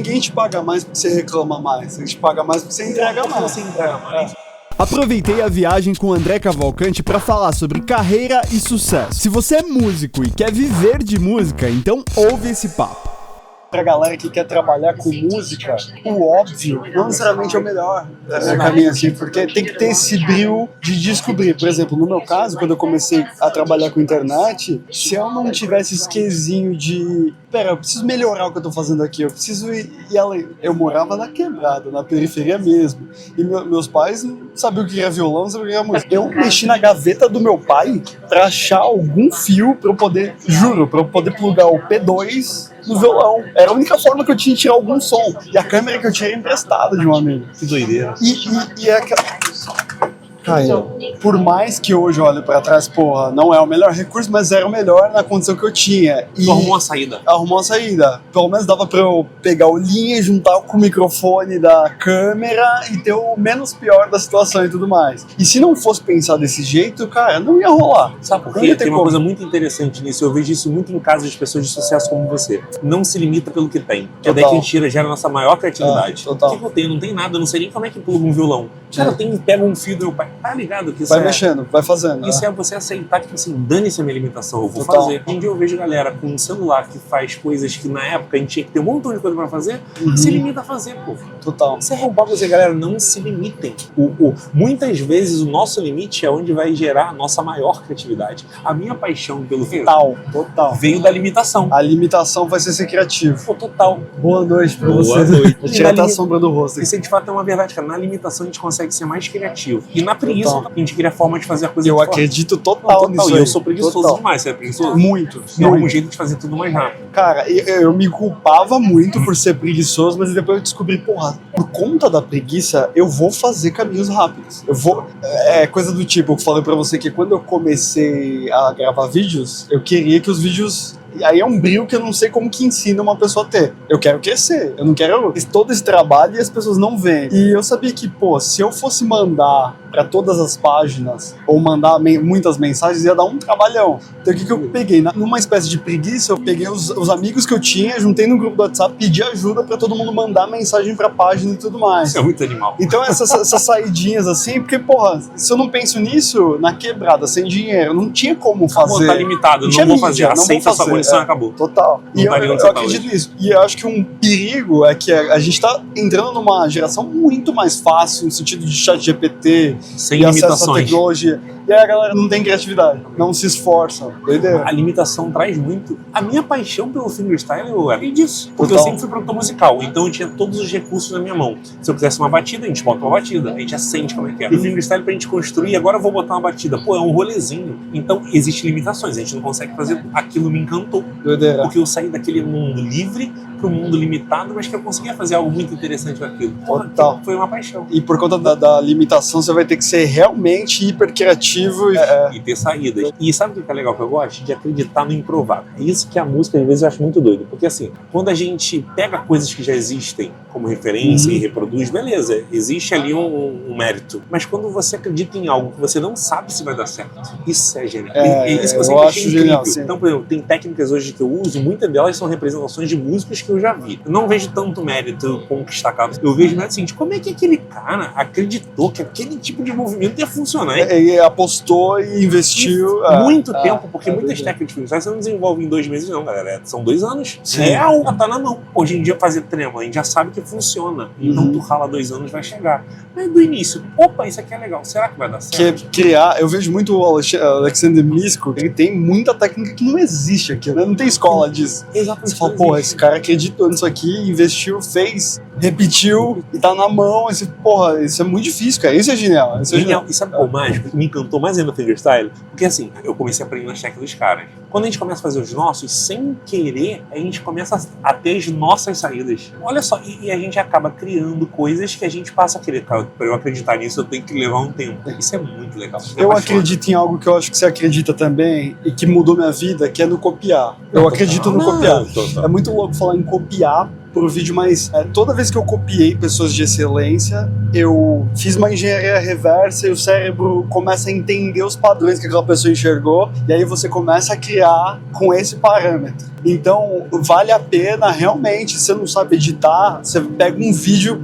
ninguém te paga mais porque você reclama mais. Você te paga mais porque você entrega mais. Você entrega mais. Aproveitei a viagem com o André Cavalcante para falar sobre carreira e sucesso. Se você é músico e quer viver de música, então ouve esse papo. Pra galera que quer trabalhar com música, o óbvio não necessariamente é o melhor caminho, assim, porque tem que ter esse brilho de descobrir. Por exemplo, no meu caso, quando eu comecei a trabalhar com internet, se eu não tivesse esse quesinho de eu preciso melhorar o que eu tô fazendo aqui, eu preciso ir além. Eu morava na quebrada, na periferia mesmo, e meus pais não sabiam o que era violão, não sabiam o que era música. Eu mexi na gaveta do meu pai pra achar algum fio pra eu poder, juro, pra eu poder plugar o P2 no violão. Era a única forma que eu tinha de tirar algum som. E a câmera que eu tirei emprestada de um amigo. Que doideira. E é aquela... Caio, por mais que hoje eu olhe pra trás, porra, não é o melhor recurso, mas era o melhor na condição que eu tinha. E tu arrumou uma saída. Arrumou uma saída. Pelo menos dava pra eu pegar o linha, juntar com o microfone da câmera e ter o menos pior da situação e tudo mais. E se não fosse pensar desse jeito, cara, não ia rolar. Sabe por quê? Tem uma coisa muito interessante nisso. Eu vejo isso muito em casos de pessoas de sucesso como você. Não se limita pelo que tem. Que é daí que a gente gera a nossa maior criatividade. O que eu tenho? Não tem nada. Eu não sei nem como é que pluga um violão. Cara, pega um fio do meu pai. Tá ligado? Que isso vai mexendo, vai fazendo. Isso é você aceitar que, assim, dane-se a minha limitação, eu vou fazer. Um dia eu vejo galera com um celular que faz coisas que na época a gente tinha que ter um montão de coisa pra fazer, se limita a fazer, pô. Total. Isso é roubar você, galera, não se limitem. Muitas vezes o nosso limite é onde vai gerar a nossa maior criatividade. A minha paixão pelo total veio da limitação. A limitação vai ser criativo. Pô, total. Boa noite pra você. Boa noite. Tirar até a sombra do rosto. Isso de fato é uma verdade, cara. Na limitação a gente consegue ser mais criativo. E na preguiça a gente cria forma de fazer a coisa eu acredito total nisso. E eu sou preguiçoso demais. Você é preguiçoso? Muito. É um jeito de fazer tudo mais rápido. Cara, eu me culpava muito por ser preguiçoso, mas depois eu descobri, porra, por conta da preguiça, eu vou fazer caminhos rápidos. Eu vou... É coisa do tipo, eu falei pra você que quando eu comecei a gravar vídeos, eu queria que os vídeos... E aí é um brilho que eu não sei como que ensina uma pessoa a ter. Eu quero crescer, eu não quero todo esse trabalho e as pessoas não veem. E eu sabia que, pô, se eu fosse mandar pra todas as páginas, ou mandar muitas mensagens, ia dar um trabalhão. Então o que eu peguei? Numa espécie de preguiça, eu peguei os amigos que eu tinha, juntei no grupo do WhatsApp, pedi ajuda pra todo mundo mandar mensagem pra página e tudo mais. Isso é muito animal. Então essas saidinhas assim, porque, porra, se eu não penso nisso, na quebrada, sem dinheiro, não tinha como fazer. Tá limitado, não vou fazer, aceita essa condição e acabou. Total. E eu acredito nisso. E eu acho que um perigo é que a gente tá entrando numa geração muito mais fácil, no sentido de chat GPT, sem e limitações. acesso à tecnologia. E aí a galera não tem criatividade, não se esforça. Doideira. A limitação traz muito. A minha paixão pelo fingerstyle eu era disso. Porque Total. eu sempre fui produtor musical, então eu tinha todos os recursos na minha mão. Se eu quisesse uma batida, a gente bota uma batida, a gente assente como é que é. E o fingerstyle pra gente construir, agora eu vou botar uma batida. Pô, é um rolezinho. Então existem limitações, a gente não consegue fazer. Aquilo me encantou. Doideira. Porque eu saí daquele mundo livre pro mundo limitado, mas que eu conseguia fazer algo muito interessante com aquilo. Total. Foi uma paixão. E por conta da limitação, você vai ter que ser realmente hiper criativo e ter saídas. E sabe o que é legal que eu gosto? De acreditar no improvável. É isso que a música, às vezes, eu acho muito doido. Porque, assim, quando a gente pega coisas que já existem como referência e reproduz, beleza, existe ali um mérito. Mas quando você acredita em algo que você não sabe se vai dar certo, isso é genial. Isso que você acha incrível. Genial, então, por exemplo, tem técnicas hoje que eu uso, muitas delas são representações de músicos que eu já vi. Eu não vejo tanto mérito conquistar cabos. Eu vejo mérito assim, como é que aquele cara acreditou que aquele tipo de movimento ia funcionar? E apostou e investiu. Muito tempo, porque muitas técnicas de freestyle você não desenvolve em 2 meses, não, galera. São 2 anos. Real, tá na mão. Hoje em dia, fazer trema, a gente já sabe que funciona. Então, tu rala 2 anos, vai chegar. Mas do início, opa, isso aqui é legal. Será que vai dar certo? Criar, eu vejo muito o Alexander Misko, ele tem muita técnica que não existe aqui, né? Não tem escola disso. Exatamente. Você fala, pô, esse cara acreditou nisso aqui, investiu, fez, repetiu e tá na mão. Porra, isso é muito difícil, cara. Isso é genial. Isso é genial. E sabe qual o mágico? Me encantou mais ainda no fingerstyle? Porque assim, eu comecei a aprender nas técnicas dos caras. Quando a gente começa a fazer os nossos, sem querer, a gente começa a ter as nossas saídas. Olha só, e a gente acaba criando coisas que a gente passa a querer. Cara, pra eu acreditar nisso, eu tenho que levar um tempo. Isso é muito legal. Eu acredito em algo que eu acho que você acredita também e que mudou minha vida, que é no copiar. Eu acredito no copiar. É muito louco falar em copiar, pro vídeo, mas toda vez que eu copiei pessoas de excelência, eu fiz uma engenharia reversa e o cérebro começa a entender os padrões que aquela pessoa enxergou, e aí você começa a criar com esse parâmetro. Então, vale a pena realmente, se você não sabe editar, você pega um vídeo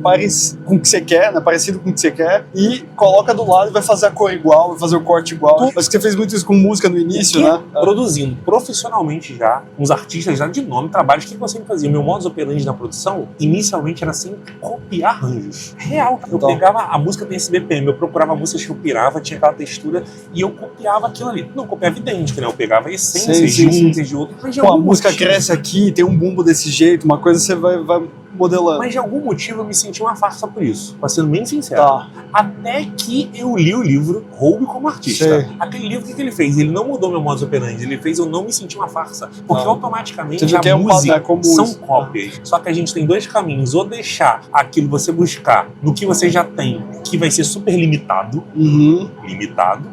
com o que você quer, né, parecido com o que você quer, e coloca do lado e vai fazer a cor igual, vai fazer o corte igual. Acho que você fez muito isso com música no início, né? Produzindo profissionalmente já, uns artistas já de nome, trabalhos, o que eu sempre fazia? O meu modus operandi na produção, inicialmente era sempre copiar arranjos. Real. Eu pegava a música tem esse BPM, eu procurava músicas que eu pirava, tinha aquela textura, e eu copiava aquilo ali. Não copiava idêntico, né? Eu pegava essências de um e de outro. Mas de a música cresce aqui, tem um bumbo desse jeito, uma coisa você vai modelando. Mas de algum motivo eu me senti uma farsa por isso, pra ser bem sincero. Tá. Até que eu li o livro Roube como Artista. Sei. Aquele livro, o que ele fez? Ele não mudou meu modus operandi, ele fez eu não me sentir uma farsa. Porque automaticamente a música são cópias. Só que a gente tem dois caminhos, ou deixar aquilo você buscar no que você já tem, que vai ser super limitado,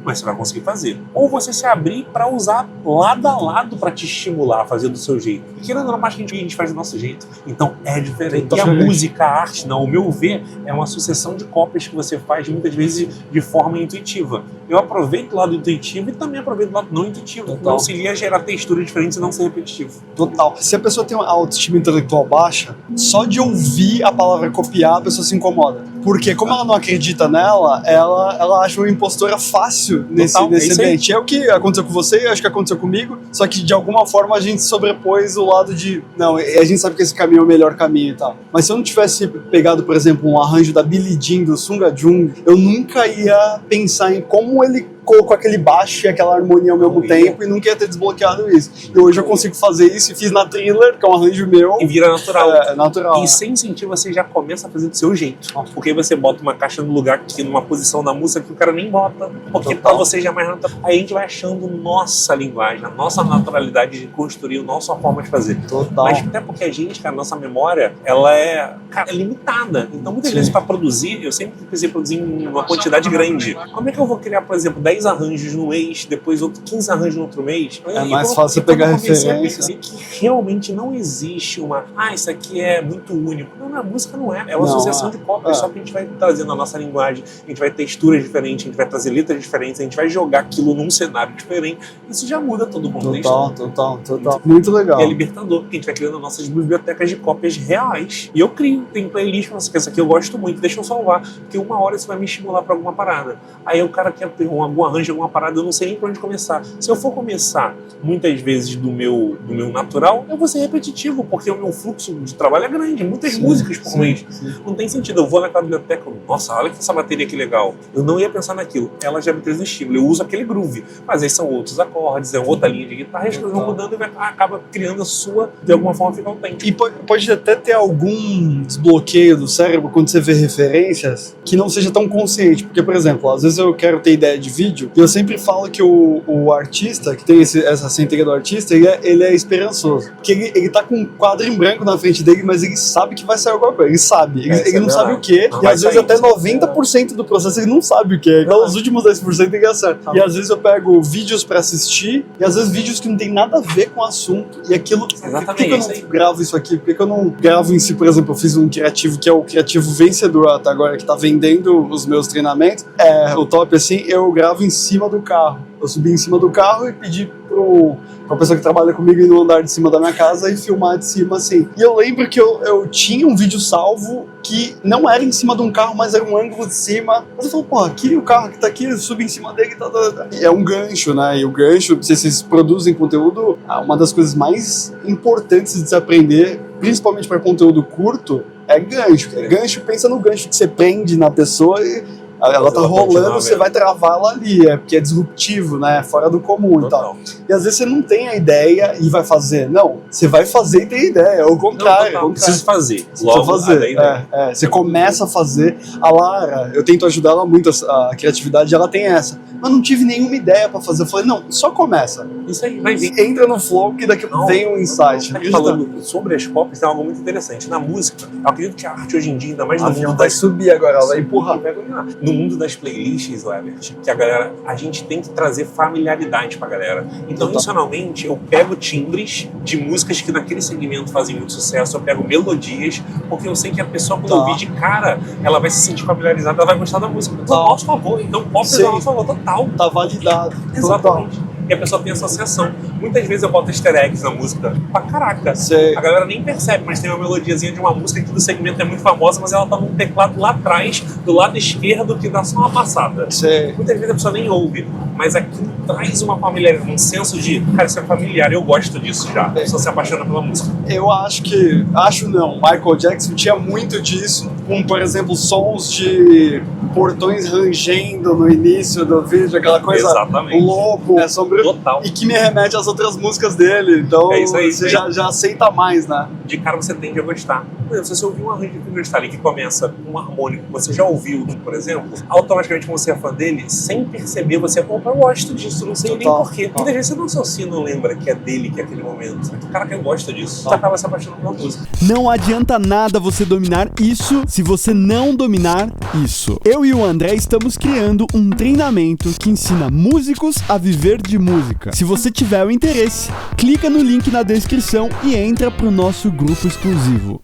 mas você vai conseguir fazer. Ou você se abrir pra usar lado a lado pra te estimular a fazer do seu jeito. E querendo ou não, mais que a gente faz do nosso jeito. Então é diferente. E a música, a arte, ao meu ver, é uma sucessão de cópias que você faz muitas vezes de forma intuitiva. Eu aproveito o lado intuitivo e também aproveito o lado não intuitivo. Total. Auxilia a gerar texturas diferentes e não ser repetitivo. Total. Se a pessoa tem uma autoestima intelectual baixa, só de ouvir a palavra copiar, a pessoa se incomoda. Porque como ela não acredita nela, ela acha uma impostora fácil nesse ambiente. É o que aconteceu com você, acho que aconteceu comigo, só que de alguma forma a gente sobrepôs o lado de, não, a gente sabe que esse caminho é o melhor caminho e tal. Mas se eu não tivesse pegado, por exemplo, um arranjo da Billie Jean, do Sunga Jung, eu nunca ia pensar em como ele colocou aquele baixo e aquela harmonia ao mesmo tempo e nunca ia ter desbloqueado isso. E hoje eu consigo fazer isso e fiz na Thriller, que é um arranjo meu. E vira natural. É natural. E sem sentir, você já começa a fazer do seu jeito. Porque aí você bota uma caixa no lugar, que numa posição da música que o cara nem bota. Porque pra você já é mais natural. Aí a gente vai achando nossa linguagem, a nossa naturalidade de construir a nossa forma de fazer. Total. Mas até porque a gente, cara, a nossa memória, ela é limitada. Então muitas vezes pra produzir, eu sempre precisei produzir em uma quantidade grande. Como é que eu vou criar, por exemplo, 10 arranjos no mês, depois 15 arranjos no outro mês? É mais fácil você pegar referência. Que realmente não existe uma, isso aqui é muito único. Não, a música não é. É uma associação de cópias, só que a gente vai trazendo a nossa linguagem, a gente vai ter texturas diferentes, a gente vai trazer letras diferentes, a gente vai jogar aquilo num cenário diferente. Isso já muda todo o contexto. Total. Muito legal. E é libertador, porque a gente vai criando nossas bibliotecas de cópias reais. E eu crio, tem playlist, que essa aqui eu gosto muito, deixa eu salvar, porque uma hora isso vai me estimular pra alguma parada. Aí o cara quer ter algum arranjo, alguma parada, eu não sei nem por onde começar. Se eu for começar muitas vezes do meu natural, eu vou ser repetitivo, porque o meu fluxo de trabalho é grande, muitas músicas por mês. Não tem sentido, eu vou naquela biblioteca, nossa, olha essa bateria que legal. Eu não ia pensar naquilo, ela já me traz um estímulo, eu uso aquele groove, mas aí são outros acordes, é outra linha de guitarra, as coisas vão mudando e acaba criando a sua, de alguma forma fica autêntico. E pode até ter algum desbloqueio do cérebro quando você vê referências que não seja tão consciente, porque, por exemplo, às vezes eu quero ter ideia de vídeo e eu sempre falo que o artista, que tem essa centelha do artista, ele é esperançoso. Porque ele tá com um quadro em branco na frente dele, mas ele sabe que vai sair alguma coisa. Ele sabe. Ele não sabe o que. E às vezes até 90% do processo ele não sabe o que. Então os últimos 10% ele acerta. E às vezes eu pego vídeos pra assistir, e às vezes vídeos que não tem nada a ver com o assunto. E aquilo. Por que eu não gravo isso aqui? Por que eu não gravo em si? Por exemplo, eu fiz um criativo que é o criativo vencedor até agora, que tá vendendo os meus treinamentos. O top, assim, eu gravo em cima do carro. Eu subi em cima do carro e pedi pra pessoa que trabalha comigo ir no andar de cima da minha casa e filmar de cima, assim. E eu lembro que eu tinha um vídeo salvo que não era em cima de um carro, mas era um ângulo de cima. Mas eu falei, pô, aqui o carro que tá aqui, eu subi em cima dele, e é um gancho, né? E o gancho, se vocês produzem conteúdo, uma das coisas mais importantes de se aprender, principalmente para conteúdo curto, é gancho. Gancho, pensa no gancho que você prende na pessoa e ela tá rolando, você vai travar ela ali, porque é disruptivo, né? Fora do comum e tal. E às vezes você não tem a ideia e vai fazer. Não, você vai fazer e tem ideia, é o contrário. Não precisa fazer. Logo fazer. Você começa a fazer. A Lara, eu tento ajudar ela muito, a criatividade, ela tem essa. Mas não tive nenhuma ideia pra fazer. Eu falei, não, só começa. Isso aí, vai vir. Entra no flow que daqui vem um insight. Falando sobre as cópias, tem algo muito interessante. Na música, eu acredito que a arte hoje em dia, ainda mais no mundo vai subir agora, ela vai empurrar. No no mundo das playlists, Lebert, que a gente tem que trazer familiaridade pra galera. Então, intencionalmente, eu pego timbres de músicas que naquele segmento fazem muito sucesso, eu pego melodias, porque eu sei que a pessoa, quando ouvir de cara, ela vai se sentir familiarizada, ela vai gostar da música. Então, ao nosso favor. Então, pop é ao nosso favor, total. Tá validado. Exatamente. E a pessoa tem essa associação. Muitas vezes eu boto easter eggs na música pra caraca. Sei. A galera nem percebe, mas tem uma melodiazinha de uma música que do segmento é muito famosa, mas ela tá num teclado lá atrás, do lado esquerdo, que dá só uma passada. Sei. Muitas vezes a pessoa nem ouve, mas aquilo traz uma familiaridade, um senso de, cara, isso é familiar, eu gosto disso já. A pessoa se apaixona pela música. Eu acho não, Michael Jackson tinha muito disso, com, por exemplo, sons de portões rangendo no início do vídeo, aquela coisa louco, total. E que me remete às outras músicas dele, então É isso aí, você já aceita mais, né? De cara você tende a gostar. Por exemplo, se você ouvir um arranjo de Fingerstyle que começa com um harmônico que você já ouviu, por exemplo, automaticamente quando você é fã dele, sem perceber, você opa, eu gosto disso, não sei nem porquê. Muitas vezes você não associa, não lembra que é dele, que é aquele momento. Cara, que eu gosto disso, você acaba se apaixonando pela música. Não adianta nada você dominar isso se você não dominar isso. Eu e o André estamos criando um treinamento que ensina músicos a viver de música. Se você tiver o interesse, clica no link na descrição e entra pro nosso grupo exclusivo.